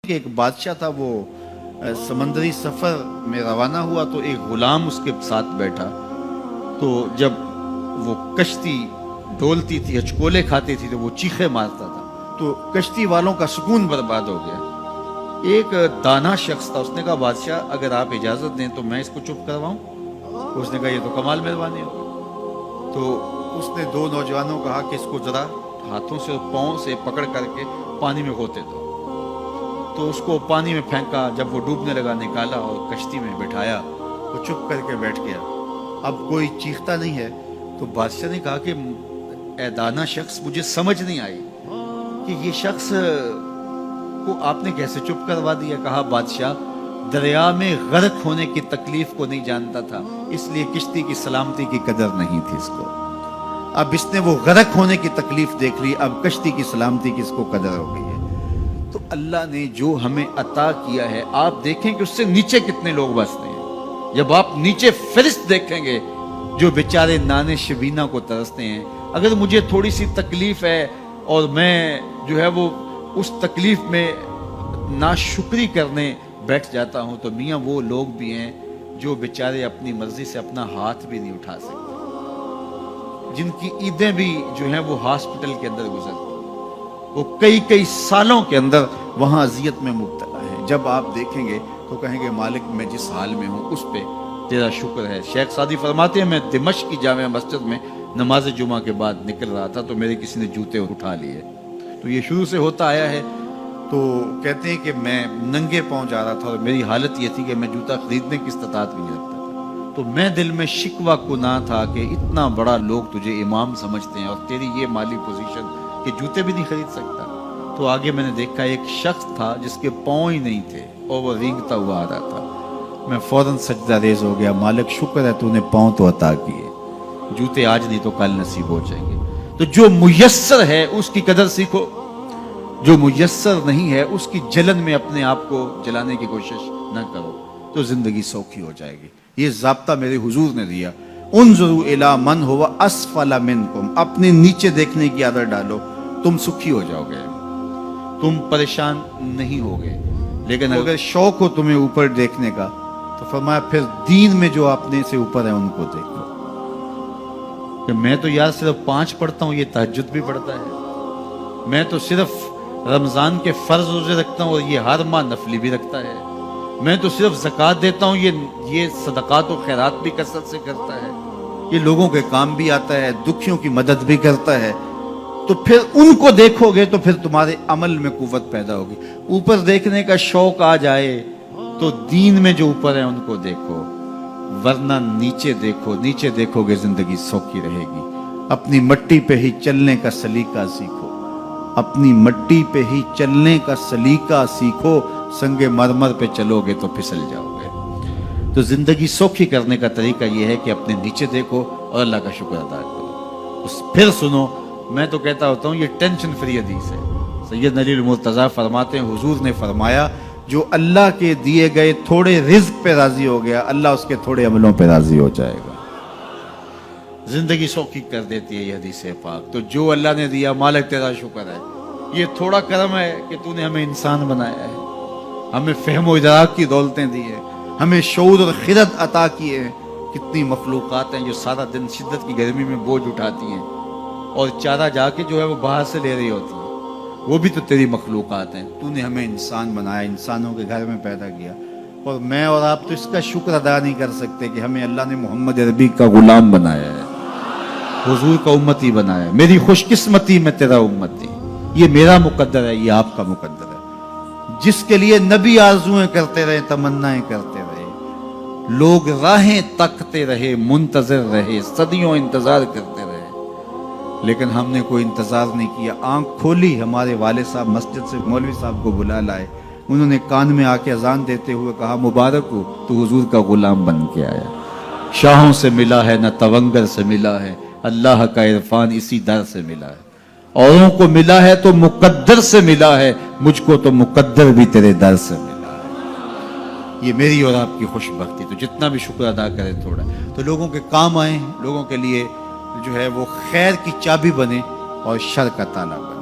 کہ ایک بادشاہ تھا، وہ سمندری سفر میں روانہ ہوا تو ایک غلام اس کے ساتھ بیٹھا، تو جب وہ کشتی ڈولتی تھی، ہچکولے کھاتی تھی تو وہ چیخے مارتا تھا، تو کشتی والوں کا سکون برباد ہو گیا۔ ایک دانا شخص تھا، اس نے کہا بادشاہ اگر آپ اجازت دیں تو میں اس کو چپ کرواؤں؟ اس نے کہا یہ تو کمال مہربانی ہوگی۔ تو اس نے دو نوجوانوں کو کہا کہ اس کو ذرا ہاتھوں سے اور پاؤں سے پکڑ کر کے پانی میں غوطے دو، تو اس کو پانی میں پھینکا، جب وہ ڈوبنے لگا نکالا اور کشتی میں بٹھایا، وہ چپ کر کے بیٹھ گیا، اب کوئی چیختا نہیں ہے۔ تو بادشاہ نے کہا کہ اے دانا شخص، مجھے سمجھ نہیں آئی کہ یہ شخص کو آپ نے کیسے چپ کروا دیا؟ کہا بادشاہ دریا میں غرق ہونے کی تکلیف کو نہیں جانتا تھا، اس لیے کشتی کی سلامتی کی قدر نہیں تھی اس کو، اب اس نے وہ غرق ہونے کی تکلیف دیکھ لی، اب کشتی کی سلامتی کی اس کو قدر ہو گئی ہے۔ تو اللہ نے جو ہمیں عطا کیا ہے، آپ دیکھیں کہ اس سے نیچے کتنے لوگ بستے ہیں۔ جب آپ نیچے فرشت دیکھیں گے جو بیچارے نانے شبینہ کو ترستے ہیں، اگر مجھے تھوڑی سی تکلیف ہے اور میں جو ہے وہ اس تکلیف میں ناشکری کرنے بیٹھ جاتا ہوں، تو میاں وہ لوگ بھی ہیں جو بیچارے اپنی مرضی سے اپنا ہاتھ بھی نہیں اٹھا سکتے، جن کی عیدیں بھی جو ہیں وہ ہاسپٹل کے اندر گزرتی، وہ کئی سالوں کے اندر وہاں اذیت میں مبتلا ہے۔ جب آپ دیکھیں گے تو کہیں گے مالک میں جس حال میں ہوں اس پہ تیرا شکر ہے۔ شیخ سعدی فرماتے ہیں میں دمشق کی جامع مسجد میں نماز جمعہ کے بعد نکل رہا تھا تو میرے کسی نے جوتے اٹھا لیے، تو یہ شروع سے ہوتا آیا ہے۔ تو کہتے ہیں کہ میں ننگے پاؤں جا رہا تھا اور میری حالت یہ تھی کہ میں جوتا خریدنے کی استطاعت بھی نہیں رکھتا تھا، تو میں دل میں شکوہ گناہ تھا کہ اتنا بڑا لوگ تجھے امام سمجھتے ہیں اور تیری یہ مالی پوزیشن کہ جوتے بھی نہیں خرید سکتا۔ تو آگے میں نے دیکھا ایک شخص تھا جس کے پاؤں ہی نہیں تھے اور وہ رینگتا ہوا آ رہا تھا، میں فوراً سجدہ ریز ہو گیا، مالک شکر ہے تو نے پاؤں تو عطا کیے، جوتے آج نہیں تو کل نصیب ہو جائیں گے۔ تو جو میسر ہے اس کی قدر سیکھو، جو میسر نہیں ہے اس کی جلن میں اپنے آپ کو جلانے کی کوشش نہ کرو، تو زندگی سوکھی ہو جائے گی۔ یہ ضابطہ میرے حضور نے دیا، انظروا الی من هو اسفل منکم، اپنے نیچے دیکھنے کی عادت ڈالو، تم سکھی ہو جاؤ گے، تم پریشان نہیں ہوگے۔ لیکن اگر شوق ہو تمہیں اوپر دیکھنے کا تو فرمایا پھر دین میں جو اپنے سے اوپر ہیں ان کو دیکھو، کہ میں تو یار صرف 5 پڑھتا ہوں، یہ تہجد بھی پڑھتا ہے، میں تو صرف رمضان کے فرض روزے رکھتا ہوں اور یہ ہر ماہ نفلی بھی رکھتا ہے، میں تو صرف زکوٰۃ دیتا ہوں، یہ صدقات و خیرات بھی کثرت سے کرتا ہے، یہ لوگوں کے کام بھی آتا ہے، دکھیوں کی مدد بھی کرتا ہے، تو پھر ان کو دیکھو گے تو پھر تمہارے عمل میں قوت پیدا ہوگی۔ اوپر دیکھنے کا شوق آ جائے تو دین میں جو اوپر ہیں ان کو دیکھو، ورنہ نیچے دیکھو، نیچے دیکھو گے زندگی سوکھی رہے گی۔ اپنی مٹی پہ ہی چلنے کا سلیقہ سیکھو، اپنی مٹی پہ ہی چلنے کا سلیقہ سیکھو، سنگ مرمر پہ چلو گے تو پھسل جاؤ گے۔ تو زندگی سوکھی کرنے کا طریقہ یہ ہے کہ اپنے نیچے دیکھو اور اللہ کا شکر ادا کرو۔ پھر سنو، میں تو کہتا ہوتا ہوں یہ ٹینشن فری حدیث ہے۔ سید علی المرتضیٰ فرماتے ہیں حضور نے فرمایا جو اللہ کے دیے گئے تھوڑے رزق پہ راضی ہو گیا، اللہ اس کے تھوڑے عملوں پہ راضی ہو جائے گا۔ زندگی سوکھی کر دیتی ہے یہ حدیث پاک۔ تو جو اللہ نے دیا مالک تیرا شکر ہے، یہ تھوڑا کرم ہے کہ تو نے ہمیں انسان بنایا ہے، ہمیں فہم و ادراک کی دولتیں دی ہیں، ہمیں شعور اور خرد عطا کیے ہیں۔ کتنی مخلوقات ہیں جو سارا دن شدت کی گرمی میں بوجھ اٹھاتی ہیں اور چارہ جا کے جو ہے وہ باہر سے لے رہی ہوتی ہیں، وہ بھی تو تیری مخلوقات ہیں۔ تو نے ہمیں انسان بنایا، انسانوں کے گھر میں پیدا کیا، اور میں اور آپ تو اس کا شکر ادا نہیں کر سکتے کہ ہمیں اللہ نے محمد عربی کا غلام بنایا ہے، حضور کا امتی بنایا ہے۔ میری خوش قسمتی میں تیرا امتی، یہ میرا مقدر ہے، یہ آپ کا مقدر ہے۔ جس کے لیے نبی آرزویں کرتے رہے، تمنائیں کرتے رہے، لوگ راہیں تکتے رہے، منتظر رہے، صدیوں انتظار کرتے رہے، لیکن ہم نے کوئی انتظار نہیں کیا۔ آنکھ کھولی، ہمارے والد صاحب مسجد سے مولوی صاحب کو بلا لائے، انہوں نے کان میں آ کے اذان دیتے ہوئے کہا مبارک ہو، تو حضور کا غلام بن کے آیا۔ شاہوں سے ملا ہے نہ تونگر سے ملا ہے، اللہ کا عرفان اسی در سے ملا ہے۔ اوروں کو ملا ہے تو مقدر سے ملا ہے، مجھ کو تو مقدر بھی تیرے در سے ملا ہے۔ یہ میری اور آپ کی خوش بختی، تو جتنا بھی شکر ادا کرے تھوڑا، تو لوگوں کے کام آئیں، لوگوں کے لیے جو ہے وہ خیر کی چابی بنے اور شر کا تالا بنے۔